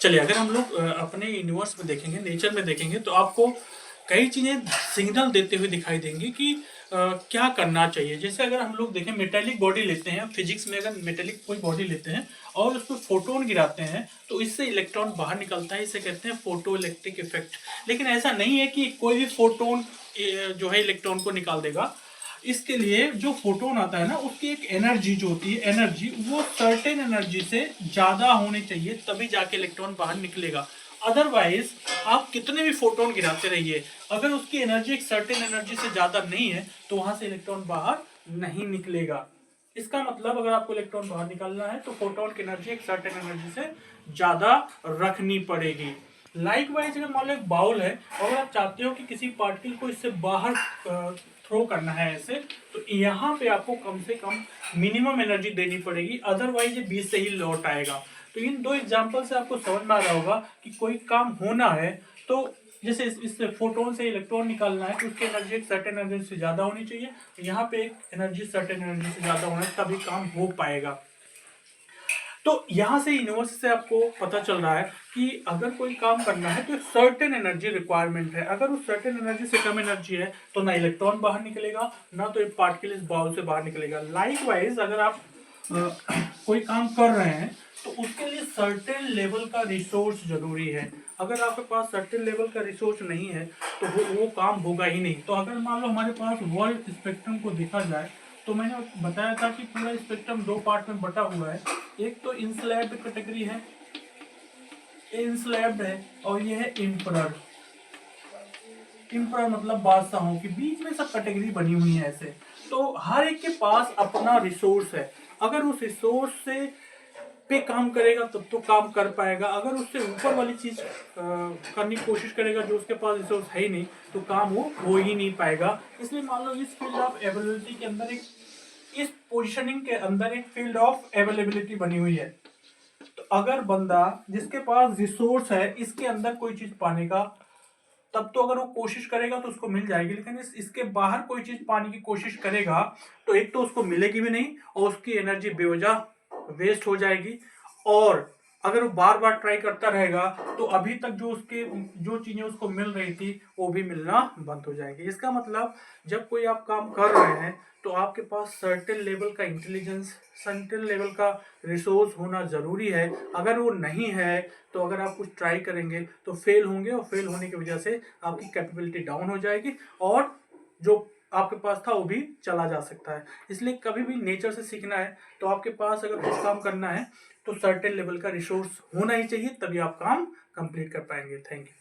चलिए, अगर हम लोग अपने यूनिवर्स में देखेंगे, नेचर में देखेंगे, तो आपको कई चीज़ें सिग्नल देते हुए दिखाई देंगी कि क्या करना चाहिए। जैसे अगर हम लोग देखें, मेटेलिक बॉडी लेते हैं, फिजिक्स में अगर मेटेलिक कोई बॉडी लेते हैं और उस पर फोटोन गिराते हैं तो इससे इलेक्ट्रॉन बाहर निकलता है, इसे कहते हैं फोटो इलेक्ट्रिक इफेक्ट। लेकिन ऐसा नहीं है कि कोई भी फोटोन जो है इलेक्ट्रॉन को निकाल देगा। इसके लिए जो फोटोन आता है ना, उसकी एक एनर्जी जो होती है, एनर्जी वो सर्टेन एनर्जी से ज्यादा होनी चाहिए, तभी जाके इलेक्ट्रॉन बाहर निकलेगा। अदरवाइज आप कितने भी फोटोन गिराते रहिए, अगर उसकी एनर्जी एक सर्टेन एनर्जी से ज्यादा नहीं है तो वहां से इलेक्ट्रॉन बाहर नहीं निकलेगा। इसका मतलब अगर आपको इलेक्ट्रॉन बाहर निकालना है तो फोटोन की एनर्जी एक सर्टेन एनर्जी से ज्यादा रखनी पड़ेगी। लाइक वाइज अगर मान लो एक बाउल है और आप चाहते हो कि किसी पार्टिकल को इससे बाहर थ्रो करना है ऐसे, तो यहाँ पे आपको कम से कम मिनिमम एनर्जी देनी पड़ेगी, अदरवाइज ये बीच से ही लौट आएगा। तो इन दो एग्जांपल से आपको समझ में आ रहा होगा कि कोई काम होना है तो जैसे इस फोटोन से इलेक्ट्रॉन निकालना है तो उसकी एनर्जी एक सर्टेन एनर्जी से ज्यादा होनी चाहिए, यहाँ पे एक एनर्जी सर्टेन एनर्जी से ज्यादा होना है, तभी काम हो पाएगा। तो यहां से यूनिवर्स से आपको पता चल रहा है कि अगर कोई काम करना है तो एक सर्टेन एनर्जी रिक्वायरमेंट है। अगर उस सर्टेन एनर्जी से कम एनर्जी है तो ना इलेक्ट्रॉन बाहर निकलेगा, ना तो एक पार्टिकल इस बाउल से बाहर निकलेगा। लाइक वाइज अगर आप कोई काम कर रहे हैं तो उसके लिए सर्टेन लेवल का रिसोर्स जरूरी है। अगर आपके पास सर्टेन लेवल का रिसोर्स नहीं है तो वो काम होगा ही नहीं। तो अगर मान लो हमारे पास वर्ल्ड स्पेक्ट्रम को देखा जाए तो मैंने बताया था कि पूरा स्पेक्ट्रम दो पार्ट में बटा हुआ है। एक तो इंसलैब्ड कैटेगरी है, इंसलैब्ड है, और ये है इंफ्रारेड। इंफ्रा मतलब बादशाहों के बीच में सब कैटेगरी बनी हुई है ऐसे। तो हर एक के पास अपना रिसोर्स है, अगर उस रिसोर्स से पे काम करेगा तब तो काम कर पाएगा। अगर उससे ऊपर वाली चीज करने की कोशिश करेगा जो उसके पास रिसोर्स है ही नहीं, तो काम वो हो ही नहीं पाएगा। इसलिए मान लो इस फील्ड ऑफ एवेलेबिलिटी के अंदर एक, इस पोजीशनिंग के अंदर एक फील्ड ऑफ अवेलेबिलिटी बनी हुई है। तो अगर बंदा जिसके पास रिसोर्स है इसके अंदर कोई चीज पाने का, तब तो अगर वो कोशिश करेगा तो उसको मिल जाएगी। लेकिन इसके बाहर कोई चीज पाने की कोशिश करेगा तो एक तो उसको मिलेगी भी नहीं और उसकी एनर्जी बेवजह वेस्ट हो जाएगी। और अगर वो बार बार ट्राई करता रहेगा तो अभी तक जो चीजें उसको मिल रही थी वो भी मिलना बंद हो जाएगी। इसका मतलब जब कोई आप काम कर रहे हैं तो आपके पास सर्टेन लेवल का इंटेलिजेंस, सर्टेन लेवल का रिसोर्स होना जरूरी है। अगर वो नहीं है तो अगर आप कुछ ट्राई करेंगे तो फेल होंगे, और फेल होने की वजह से आपकी कैपेबिलिटी डाउन हो जाएगी और जो आपके पास था वो भी चला जा सकता है। इसलिए कभी भी नेचर से सीखना है तो आपके पास अगर कुछ काम करना है तो सर्टेन लेवल का रिसोर्स होना ही चाहिए, तभी आप काम कंप्लीट कर पाएंगे। Thank you.